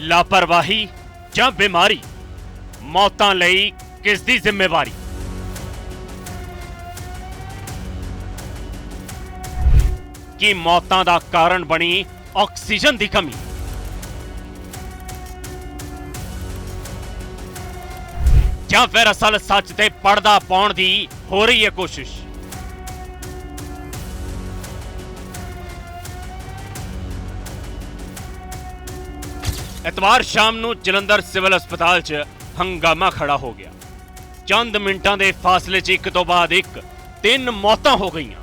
लापरवाही ਜਾਂ बीमारी, मौतां लई किस दी जिम्मेवारी? कि मौतां दा कारण बनी ऑक्सीजन दी कमी? ਜਾਂ फिर असल सच ते पड़दा पाउण दी हो रही है कोशिश? एतवार शाम नूं जलंधर सिविल अस्पताल च हंगामा खड़ा हो गया। चंद मिनटां दे फासले च एक तो बाद एक 3 मौतां हो गईयां।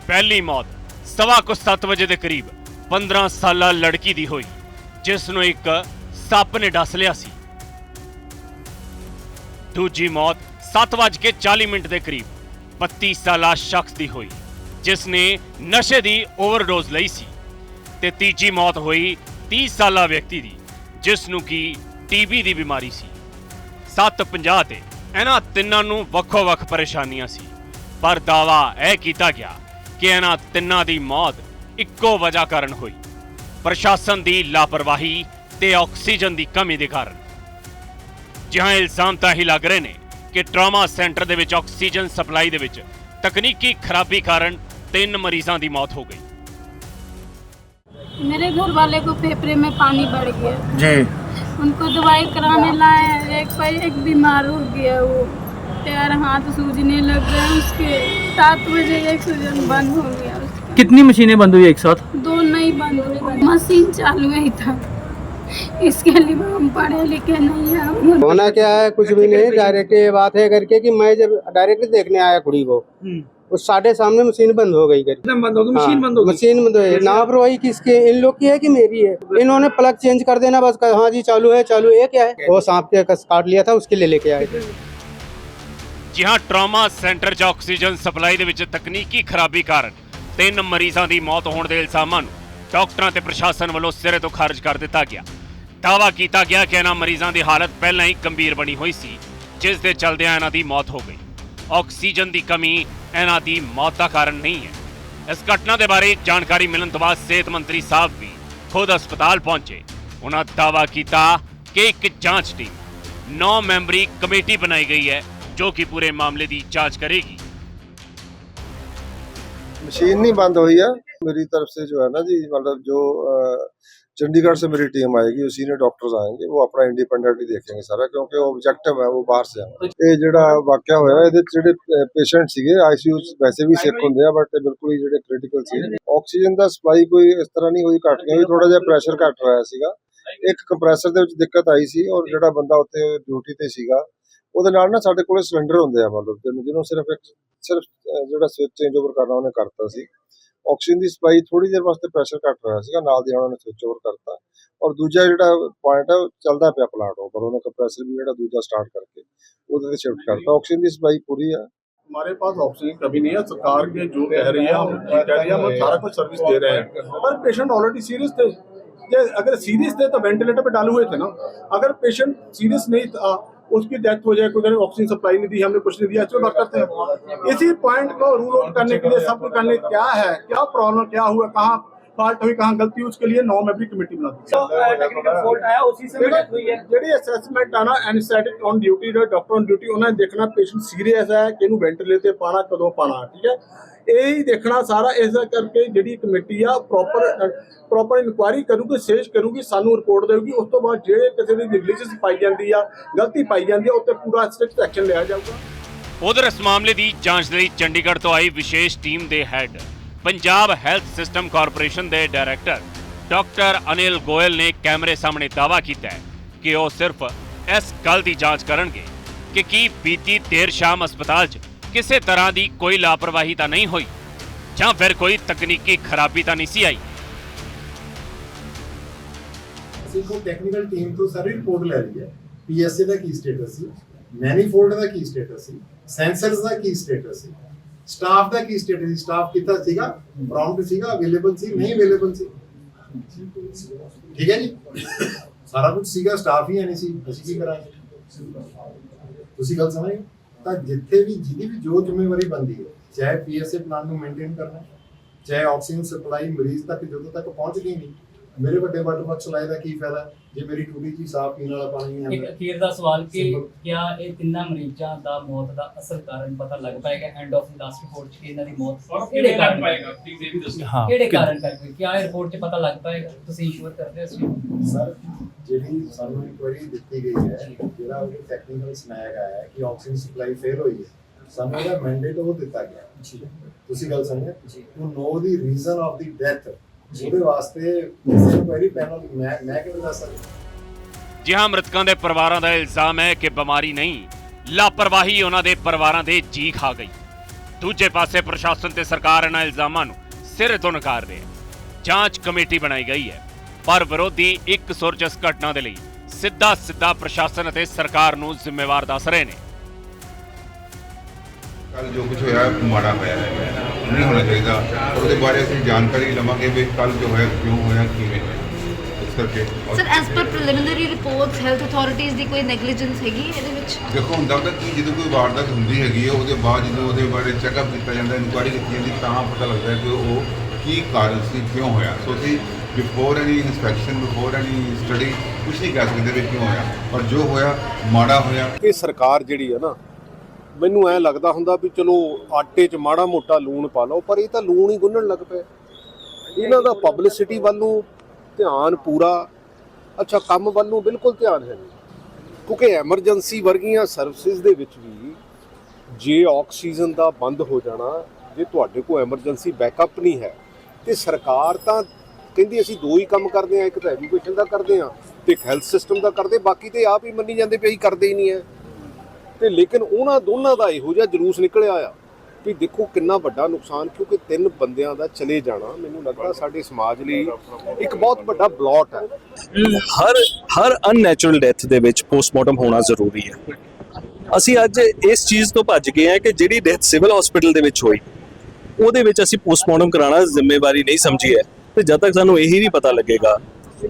पहली मौत 7:15 बजे के करीब 15 साला लड़की दी हुई, जिस नूं एक सप ने डस लिया सी। दूजी मौत 7:40 के करीब 32 साला शख्स दी हुई, जिसने नशे दी ओवरडोज लई सी। ते तीजी मौत हुई 30 साला व्यक्ति दी, जिसनू की टीबी दी बीमारी सी। 7:50 ते इन्हां तिन्नां नूं वक्खो-वक्ख परेशानियां सी, पर दावा यह कीता गया कि इन्हां तिन्नां दी मौत इक्को वजह कारण हुई, प्रशासन दी लापरवाही ते ऑक्सीजन दी कमी दे कारण। जहां इल्जाम तां ही लग रहे ने कि ट्रामा सेंटर दे विच ऑक्सीजन सप्लाई दे विच तकनीकी खराबी कारण 3 मरीजां दी मौत हो गई। मेरे घर वाले को फेफड़े में पानी बढ़ गया जी। उनको दवाई कराने लाए, एक बीमार हो गया, वो पैर हाथ सूजने लग गए उसके। 7 बजे ऑक्सीजन बंद हो गया उसका। कितनी मशीनें बंद हुई एक साथ? 2 नहीं बंद हुई, मशीन चालू ही था। इसके लिए हम पढ़े लिखे नहीं है। होना क्या है, कुछ भी नहीं। डायरेक्ट ये बात है करके कि मैं जब डायरेक्ट देखने आया कुड़ी को, उस साढ़े सामने मशीन बंद हो गई। बंद हो गई मशीन? बंद हो गई मशीन बंद हो गई। लापरवाही किसकी, इन लोग की है कि मेरी है? इन्होंने प्लग चेंज कर देना बस, हाँ जी चालू है चालू है। क्या है वो सांप के कस काट लिया था, उसके लिए लेके आए थे। जी हां, ट्रामा सेंटर च ऑक्सीजन सप्लाई दे विच तकनीकी खराबी कारण 3 मरीजां दी मौत होण दे इल्जामां नूं डॉक्टरां ते प्रशासन ਵੱਲੋਂ सिरे तो खारिज कर दिता गया। दावा किया गया कि इन्हां मरीजां दी हालत पहलां ही गंभीर बनी हुई सी, जिस दे चलदिआं इन्हां दी मौत हो गई। ऑक्सीजन की कमी इन्हां दी मौत का कारण नहीं है। इस घटना के बारे जानकारी मिलने तो बाद सेहत मंत्री साहब भी खुद अस्पताल पहुंचे। उन्होंने दावा किया कि एक जांच टीम 9 मैंबरी कमेटी बनाई गई है, जो कि पूरे मामले की जांच करेगी। मशीन नहीं बंद हुई है मेरी तरफ से, जो है ना जी, मतलब जो चंडीगढ़ से मेरी टीम आएगी, सीनियर डॉक्टर्स आएंगे, वो अपना इंडिपेंडेंटली देखेंगे सारा, क्योंकि वो ऑब्जेक्टिव है, वो बाहर से है। ये ਜਿਹੜਾ ਵਾਕਿਆ ਹੋਇਆ, ਇਹਦੇ ਜਿਹੜੇ ਪੇਸ਼ੈਂਟ ਸੀਗੇ ਆਈਸੀਯੂ ਵੈਸੇ ਵੀ ਸਿੱਕ ਹੁੰਦੇ ਆ, ਬਟ ਬਿਲਕੁਲ ਹੀ ਜਿਹੜੇ ਕ੍ਰਿਟੀਕਲ ਸੀ। ਆਕਸੀਜਨ ਦਾ ਸਪਲਾਈ ਕੋਈ ਇਸ ਤਰ੍ਹਾਂ ਨਹੀਂ ਹੋਈ, ਘੱਟ ਗਈ, ਥੋੜਾ ਜਿਹਾ ਪ੍ਰੈਸ਼ਰ ਘੱਟ ਹੋਇਆ ਸੀਗਾ। ਇੱਕ ਕੰਪਰੈਸਰ ਦੇ ਵਿੱਚ ਦਿੱਕਤ ਆਈ ਸੀ, ਔਰ ਜਿਹੜਾ ਬੰਦਾ ਉੱਥੇ ਡਿਊਟੀ ਤੇ ਸੀਗਾ ਉਹਦੇ ਨਾਲ ਨਾ ਸਾਡੇ ਕੋਲੇ ਸਿਲੰਡਰ ਹੁੰਦੇ ਆ, ਮਤਲਬ ਜਿਹਨੂੰ ਸਿਰਫ ਜਿਹੜਾ ਸਵਿਚ ਚੇਂਜ ਓਵਰ ਕਰਨਾ ਉਹਨੇ ਕਰਤਾ ਸੀ। ਆਕਸੀਜਨ ਦੀ ਸਪਲਾਈ ਥੋੜੀ ਦੇਰ ਵਾਸਤੇ ਪ੍ਰੈਸ਼ਰ ਘੱਟ ਹੋਇਆ ਸੀਗਾ, ਨਾਲ ਦੀ ਉਹਨਾਂ ਨੇ ਸਵਿਚ ਓਵਰ ਕਰਤਾ। ਔਰ ਦੂਜਾ ਜਿਹੜਾ ਪੁਆਇੰਟ ਹੈ, ਚੱਲਦਾ ਪਿਆ ਪਲਾਂਟ ਓਵਰ, ਉਹਨੇ ਕੰਪਰੈਸਰ ਵੀ ਜਿਹੜਾ ਦੂਜਾ ਸਟਾर्ट करके ਉਹਦੇ ਤੇ शिफ्ट करता। ऑक्सीजन की सप्लाई पूरी है, हमारे पास ऑक्सीजन की कमी नहीं है। सरकार के जो कह रही है हम ठीक कह रही है, हम सारा कुछ सर्विस दे रहे हैं, पर पेशेंट ऑलरेडी सीरियस थे। अगर सीरियस थे तो वेंटिलेटर पे डाले हुए थे ना। अगर पेशेंट सीरियस नहीं था, उसकी डेथ हो जाए, कोई ऑक्सीजन सप्लाई नहीं दी, हमने कुछ नहीं दिया, अच्छे डॉक्टर थे। इसी पॉइंट को रूल आउट करने के लिए, सब कुछ करने क्या है, क्या प्रॉब्लम, क्या हुआ, कहाँ फॉल्ट हुई, कहाँ गलती हुई, उसके लिए 9 मेंबरी कमेटी बना दी। ਜਿਹੜੀ ਅਸੈਸਮੈਂਟ ਆ ਨਾ, ਐਨਸਥੈਟਿਕ ਔਨ ਡਿਊਟੀ, ਜਿਹੜਾ ਡਾਕਟਰ ਔਨ ਡਿਊਟੀ, ਉਹਨਾਂ ਨੇ ਦੇਖਣਾ ਪੇਸ਼ੈਂਟ ਸੀਰੀਅਸ ਹੈ ਕਿ ਇਹਨੂੰ ਵੈਂਟੀਲੇਟਰ ਤੇ ਪਾਣਾ, ਕਦੋਂ ਪਾਣਾ, ਠੀਕ ਹੈ, ਇਹ ਹੀ ਦੇਖਣਾ ਸਾਰਾ। ਇਸ ਕਰਕੇ ਜਿਹੜੀ ਕਮੇਟੀ ਆ ਪ੍ਰੋਪਰ ਇਨਕੁਆਇਰੀ ਕਰੂਗੀ, ਸਰਚ ਕਰੂਗੀ, ਸਾਨੂੰ ਰਿਪੋਰਟ ਦੇਊਗੀ। ਉਸ ਤੋਂ ਬਾਅਦ ਜਿਹੜੇ ਕਿਸੇ ਦੀ ਨੈਗਲੀਜੈਂਸ ਪਾਈ ਜਾਂਦੀ ਆ, ਗਲਤੀ ਪਾਈ ਜਾਂਦੀ ਆ, ਉੱਤੇ ਪੂਰਾ ਸਟ੍ਰਿਕਟ ਐਕਸ਼ਨ ਲਿਆ ਜਾਊਗਾ। ਉਧਰ ਇਸ ਮਾਮਲੇ ਦੀ ਜਾਂਚ ਲਈ ਚੰਡੀਗੜ੍ਹ ਤੋਂ ਆਈ ਵਿਸ਼ੇਸ਼ ਟੀਮ ਦੇ head, Punjab health system corporation के डायरैक्टर डॉक्टर अनिल गोयल ने कैमरे सामने दावा किया है कि वो सिर्फ इस गल की जांच करेंगे कि बीती देर शाम अस्पताल च किसी तरह की कोई लापरवाही तो नहीं हुई, या फिर कोई तकनीकी खराबी तो नहीं सी आई। टेक्निकल टीम तो सारी रिपोर्ट ले रही है, पीएसए का की स्टेटस है, मैनीफोल्ड का की स्टेटस है, सेंसर्स का की स्टेटस है, स्टाफ का की स्टेटस, स्टाफ कितना सीगा, प्रॉम्प्ट सीगा, अवेलेबल सी, नहीं अवेलेबल सी, ठीक है जी, सारा कुछ सीगा, स्टाफ ही है नहीं सी, ਅਸੀਂ ਕੀ ਕਰਾਂਗੇ? ਤੁਸੀਂ ਗੱਲ ਸਮਝੇ? ਤਾਂ ਜਿੱਥੇ ਵੀ ਜਿਹਦੀ ਵੀ ਜੋ ਜ਼ਿੰਮੇਵਾਰੀ ਬਣਦੀ ਹੈ, ਚਾਹੇ ਪੀਐਸਏ ਪਲਾਨ ਨੂੰ ਮੇਨਟੇਨ ਕਰਨਾ, ਚਾਹੇ ਆਕਸੀਜਨ ਸਪਲਾਈ ਮਰੀਜ਼ ਤੱਕ ਜਦੋਂ ਤੱਕ ਪਹੁੰਚਦੀ ਨਹੀਂ, ਮੇਰੇ ਵੱਡੇ ਵਾਟਰਵਰਕਸ ਲਾਏ ਦਾ ਕੀ ਫਾਇਦਾ ਜੇ ਮੇਰੀ ਟੂਟੀ 'ਚ ਹੀ ਸਾਫ਼ ਪੀਣ ਵਾਲਾ ਪਾਣੀ ਨਹੀਂ ਇੱਕ ਆਉਂਦਾ। ਅਖੀਰ ਦਾ ਸਵਾਲ ਕਿ Simple। ਕਿਆ ਇਹ ਤਿੰਨਾਂ ਮਰੀਜ਼ਾਂ ਦਾ ਮੌਤ ਦਾ ਅਸਲ ਕਾਰਨ ਪਤਾ ਲੱਗ ਪਾਏਗਾ ਐਂਡ ਆਫ ਲਾਸਟ ਰਿਪੋਰਟ 'ਚ ਕਿ ਇਹਨਾਂ ਦੀ ਮੌਤ ਕਿਹੜੇ ਕਾਰਨ हाँ ਕਿਹੜੇ ਕਾਰਨ ਕਰਕੇ ਕਿਆ ਇਹ ਰਿਪੋਰਟ 'ਚ ਪਤਾ ਲੱਗ ਪਾਏਗਾ ਤੁਸੀਂ ਇੰਸ਼ੋਰ ਕਰਦੇ ਹੋ ਇਸ ਚੀਜ਼ ਸਰ ਜਿਹੜੀ ਸਾਨੂੰ ਇਨਕੁਆਇਰੀ ਦਿੱਤੀ ਗਈ ਹੈ ਜਿਹੜਾ ਉਹਦੇ ਟੈਕਨੀਕਲ ਸਨੈਗ ਆਇਆ ਹੈ ਕਿ ਆਕਸੀਜਨ ਸਪਲਾਈ ਫੇਲ ਹੋਈ ਹੈ ਸਾਨੂੰ ਉਹਦਾ ਮੈਂਡੇਟ ਉਹ ਦਿੱਤਾ ਗਿਆ ਜੀ ਤੁਸੀਂ ਗੱਲ ਸਮਝੇ ਜੀ to know the reason of the death ਉਹਦੇ ਵਾਸਤੇ ਇਨਕੁਆਇਰੀ ਪੈਨਲ ਮੈਂ ਕਿਵੇਂ ਦੱਸ ਸਕਦਾ। ਜੀ ਹਾਂ, ਮ੍ਰਿਤਕਾਂ ਦੇ ਪਰਿਵਾਰਾਂ ਦਾ ਇਲਜ਼ਾਮ ਹੈ ਕਿ ਬਿਮਾਰੀ ਨਹੀਂ, ਲਾਪਰਵਾਹੀ ਉਹਨਾਂ ਦੇ ਪਰਿਵਾਰਾਂ ਦੇ ਜੀ ਖਾ ਗਈ। ਦੂਜੇ ਪਾਸੇ ਪ੍ਰਸ਼ਾਸਨ ਤੇ ਸਰਕਾਰ ਇਹਨਾਂ ਇਲਜ਼ਾਮਾਂ ਨੂੰ ਸਿਰੇ ਤੋਂ ਨਕਾਰ ਰਹੀ ਹੈ। ਜਾਂਚ ਕਮੇਟੀ ਬਣਾਈ ਗਈ ਹੈ, ਪਰ ਵਿਰੋਧੀ ਇੱਕ ਸੁਰ ਇਸ ਘਟਨਾ ਦੇ ਲਈ ਸਿੱਧਾ ਪ੍ਰਸ਼ਾਸਨ ਅਤੇ ਸਰਕਾਰ ਨੂੰ ਜ਼ਿੰਮੇਵਾਰ ਦੱਸ ਰਹੇ ਨੇ। ਕੱਲ ਜੋ ਕੁਝ ਹੋਇਆ ਮਾੜਾ ਹੋਇਆ ਹੈ, ਨਹੀਂ ਹੋਣਾ ਚਾਹੀਦਾ। ਉਹਦੇ ਬਾਰੇ ਅਸੀਂ ਜਾਣਕਾਰੀ ਲਵਾਂਗੇ ਵੀ ਕੱਲ ਜੋ ਹੋਇਆ ਕਿਉਂ ਹੋਇਆ ਕਿਵੇਂ ਹੋਇਆ, ਇਸ ਕਰਕੇ। Sir as per preliminary reports health authorities ਦੀ ਕੋਈ ਨੈਗਲੀਜੈਂਸ ਹੈਗੀ ਇਹਦੇ ਵਿੱਚ? ਦੇਖੋ ਹੁੰਦਾ ਤਾਂ ਕਿ ਜਦੋਂ ਕੋਈ ਵਾਰਦਾਤ ਹੁੰਦੀ ਹੈਗੀ ਹੈ ਉਹਦੇ ਬਾਅਦ ਜਦੋਂ ਉਹਦੇ ਬਾਰੇ ਚੈੱਕਅਪ ਕੀਤਾ ਜਾਂਦਾ, ਇਨਕੁਆਇਰੀ ਕੀਤੀ ਜਾਂਦੀ, ਤਾਂ ਪਤਾ ਲੱਗਦਾ ਹੈ ਕਿ ਉਹ ਕੀ ਕਾਰਨ ਸੀ, ਕਿਉਂ ਹੋਇਆ। ਸੋ ਅਸੀਂ ਬਿਫੋਰ ਐਨੀ ਇਨਸਪੈਕਸ਼ਨ, ਬਿਫੋਰ ਐਨੀ ਸਟੱਡੀ ਕੁਝ ਨਹੀਂ ਕਹਿ ਸਕਦੇ ਵੀ ਕਿਉਂ ਹੋਇਆ, ਪਰ ਜੋ ਹੋਇਆ ਮਾੜਾ ਹੋਇਆ। ਇਹ ਸਰਕਾਰ ਜਿਹੜੀ ਹੈ ਨਾ, ਮੈਨੂੰ ਐਂ ਲੱਗਦਾ ਹੁੰਦਾ ਵੀ ਚਲੋ ਆਟੇ 'ਚ ਮਾੜਾ ਮੋਟਾ ਲੂਣ ਪਾ ਲਓ, ਪਰ ਇਹ ਤਾਂ ਲੂਣ ਹੀ ਗੁੰਨਣ ਲੱਗ ਪਏ। ਇਹਨਾਂ ਦਾ ਪਬਲਿਸਿਟੀ ਵੱਲ ਨੂੰ ਧਿਆਨ ਪੂਰਾ, ਅੱਛਾ ਕੰਮ ਵੱਲ ਨੂੰ ਬਿਲਕੁਲ ਧਿਆਨ ਹੈ ਨਹੀਂ। ਕਿਉਂਕਿ ਐਮਰਜੈਂਸੀ ਵਰਗੀਆਂ ਸਰਵਿਸਿਜ਼ ਦੇ ਵਿੱਚ ਵੀ ਜੇ ਆਕਸੀਜਨ ਦਾ ਬੰਦ ਹੋ ਜਾਣਾ, ਜੇ ਤੁਹਾਡੇ ਕੋਲ ਐਮਰਜੈਂਸੀ ਬੈਕਅਪ ਨਹੀਂ ਹੈ, ਤੇ ਸਰਕਾਰ ਤਾਂ ਕਹਿੰਦੀ ਅਸੀਂ ਦੋ ਹੀ ਕੰਮ ਕਰਦੇ ਹਾਂ, ਇੱਕ ਤਾਂ ਐਜੂਕੇਸ਼ਨ ਦਾ ਕਰਦੇ ਹਾਂ ਤੇ ਇੱਕ ਹੈਲਥ ਸਿਸਟਮ ਦਾ ਕਰਦੇ, ਬਾਕੀ ਤੇ ਆਪ ਹੀ ਮੰਨੀ ਜਾਂਦੇ ਵੀ ਅਸੀਂ ਕਰਦੇ ਹੀ ਨਹੀਂ ਹੈ। ਤੇ ਲੇਕਿਨ ਉਹਨਾਂ ਦੋਨਾਂ ਦਾ ਇਹੋ ਜਿਹਾ ਜਲੂਸ ਨਿਕਲਿਆ ਆ ਵੀ ਦੇਖੋ ਕਿੰਨਾ ਵੱਡਾ ਨੁਕਸਾਨ, ਕਿਉਂਕਿ 3 ਬੰਦਿਆਂ ਦਾ ਚਲੇ ਜਾਣਾ ਮੈਨੂੰ ਲੱਗਦਾ ਸਾਡੇ ਸਮਾਜ ਲਈ ਇੱਕ ਬਹੁਤ ਵੱਡਾ ਬਲੌਟ ਹੈ। ਹਰ ਅਨਨੈਚੁਰਲ ਡੈਥ ਦੇ ਵਿੱਚ ਪੋਸਟਮਾਰਟਮ ਹੋਣਾ ਜ਼ਰੂਰੀ ਹੈ। ਅਸੀਂ ਅੱਜ ਇਸ ਚੀਜ਼ ਤੋਂ ਭੱਜ ਗਏ ਹਾਂ ਕਿ ਜਿਹੜੀ ਡੈਥ ਸਿਵਲ ਹਸਪੀਟਲ ਦੇ ਵਿੱਚ ਹੋਈ ਉਹਦੇ ਵਿੱਚ ਅਸੀਂ ਪੋਸਟਮਾਰਟਮ ਕਰਾਉਣਾ ਜ਼ਿੰਮੇਵਾਰੀ ਨਹੀਂ ਸਮਝੀ ਹੈ, ਤੇ ਜਦ ਤੱਕ ਸਾਨੂੰ ਇਹੀ ਨਹੀਂ ਪਤਾ ਲੱਗੇਗਾ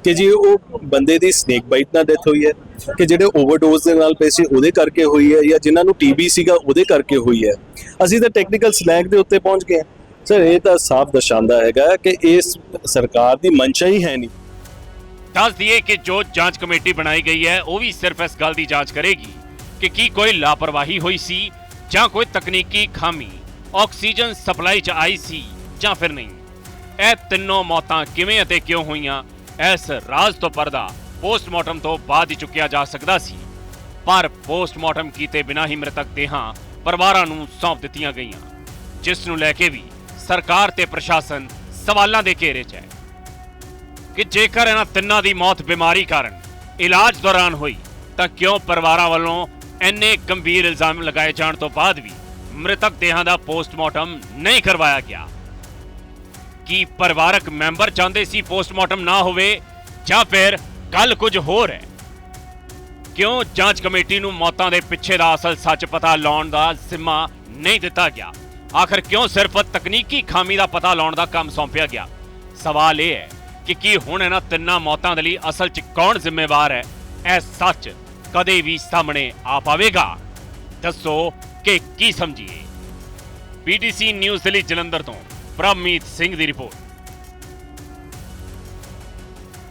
ਕਿ ਜੀ ਉਹ ਬੰਦੇ ਦੀ ਸਨੇਕ ਬਾਈਟ ਨਾਲ ਡੈਥ ਹੋਈ ਹੈ ਕਿ ਜਿਹੜੇ ਓਵਰਡੋਜ਼ ਦੇ ਨਾਲ ਪੈਸੇ ਉਹਦੇ ਕਰਕੇ ਹੋਈ ਹੈ ਜਾਂ ਜਿਨ੍ਹਾਂ ਨੂੰ ਟੀਬੀ ਸੀਗਾ ਉਹਦੇ ਕਰਕੇ ਹੋਈ ਹੈ, ਅਸੀਂ ਤਾਂ ਟੈਕਨੀਕਲ ਸਲੈਂਗ ਦੇ ਉੱਤੇ ਪਹੁੰਚ ਗਏ। ਸਰ ਇਹ ਤਾਂ ਸਾਫ਼ ਦਰਸਾਉਂਦਾ ਹੈਗਾ ਕਿ ਇਸ ਸਰਕਾਰ ਦੀ ਮਨਸ਼ਾ ਹੀ ਹੈ ਨਹੀਂ। ਦੱਸ ਦਈਏ ਕਿ ਜੋ ਜਾਂਚ ਕਮੇਟੀ ਬਣਾਈ ਗਈ ਹੈ ਉਹ ਵੀ ਸਿਰਫ ਇਸ ਗੱਲ ਦੀ ਜਾਂਚ ਕਰੇਗੀ ਕਿ ਕੀ ਕੋਈ ਲਾਪਰਵਾਹੀ ਹੋਈ ਸੀ ਜਾਂ ਕੋਈ ਤਕਨੀਕੀ ਖਾਮੀ ਆਕਸੀਜਨ ਸਪਲਾਈ 'ਚ ਆਈ ਸੀ ਜਾਂ ਫਿਰ ਨਹੀਂ। ਇਹ ਤਿੰਨੋਂ ਮੌਤਾਂ ਕਿਵੇਂ ਅਤੇ ਕਿਉਂ ਹੋਈਆਂ, ਇਸ ਰਾਜ਼ ਤੋਂ ਪਰਦਾ ਪੋਸਟਮਾਰਟਮ ਤੋਂ ਬਾਅਦ ਹੀ ਚੁੱਕਿਆ ਜਾ ਸਕਦਾ ਸੀ, ਪਰ ਪੋਸਟਮਾਰਟਮ ਕੀਤੇ ਬਿਨਾਂ ਹੀ ਮ੍ਰਿਤਕ ਦੇਹਾਂ ਪਰਿਵਾਰਾਂ ਨੂੰ ਸੌਂਪ ਦਿੱਤੀਆਂ ਗਈਆਂ, ਜਿਸ ਨੂੰ ਲੈ ਕੇ ਵੀ ਸਰਕਾਰ ਤੇ ਪ੍ਰਸ਼ਾਸਨ ਸਵਾਲਾਂ ਦੇ ਘੇਰੇ 'ਚ ਹੈ ਕਿ ਜੇਕਰ ਇਹਨਾਂ ਤਿੰਨਾਂ ਦੀ ਮੌਤ ਬਿਮਾਰੀ ਕਾਰਨ ਇਲਾਜ ਦੌਰਾਨ ਹੋਈ ਤਾਂ ਕਿਉਂ ਪਰਿਵਾਰਾਂ ਵੱਲੋਂ ਇੰਨੇ ਗੰਭੀਰ ਇਲਜ਼ਾਮ ਲਗਾਏ ਜਾਣ ਤੋਂ ਬਾਅਦ ਵੀ ਮ੍ਰਿਤਕ ਦੇਹਾਂ ਦਾ ਪੋਸਟਮਾਰਟਮ ਨਹੀਂ ਕਰਵਾਇਆ ਗਿਆ। ਕੀ ਪਰਿਵਾਰਕ ਮੈਂਬਰ ਚਾਹੁੰਦੇ ਸੀ ਪੋਸਟਮਾਰਟਮ ਨਾ ਹੋਵੇ ਜਾਂ ਫਿਰ ਗੱਲ ਕੁਝ ਹੋਰ ਹੈ? ਕਿਉਂ ਜਾਂਚ ਕਮੇਟੀ ਨੂੰ ਮੌਤਾਂ ਦੇ ਪਿੱਛੇ ਦਾ ਅਸਲ ਸੱਚ ਪਤਾ ਲਾਉਣ ਦਾ ਜ਼ਿੰਮਾ ਨਹੀਂ ਦਿੱਤਾ ਗਿਆ? ਆਖਰ ਕਿਉਂ ਸਿਰਫ ਤਕਨੀਕੀ ਖਾਮੀ ਦਾ ਪਤਾ ਲਾਉਣ ਦਾ ਕੰਮ ਸੌਂਪਿਆ ਗਿਆ? ਸਵਾਲ ਇਹ ਹੈ ਕਿ ਕੀ ਹੁਣ ਇਹਨਾਂ ਤਿੰਨਾਂ ਮੌਤਾਂ ਦੇ ਲਈ ਅਸਲ 'ਚ ਕੌਣ ਜ਼ਿੰਮੇਵਾਰ ਹੈ? ਇਹ ਸੱਚ ਕਦੇ ਵੀ ਸਾਹਮਣੇ ਆ ਪਾਵੇਗਾ? ਦੱਸੋ ਕਿ ਕੀ ਸਮਝੀਏ। ਪੀਟੀਸੀ ਨਿਊਜ਼ ਦੇ ਲਈ ਜਲੰਧਰ ਤੋਂ ਪ੍ਰਭਮੀਤ ਸਿੰਘ ਦੀ ਰਿਪੋਰਟ।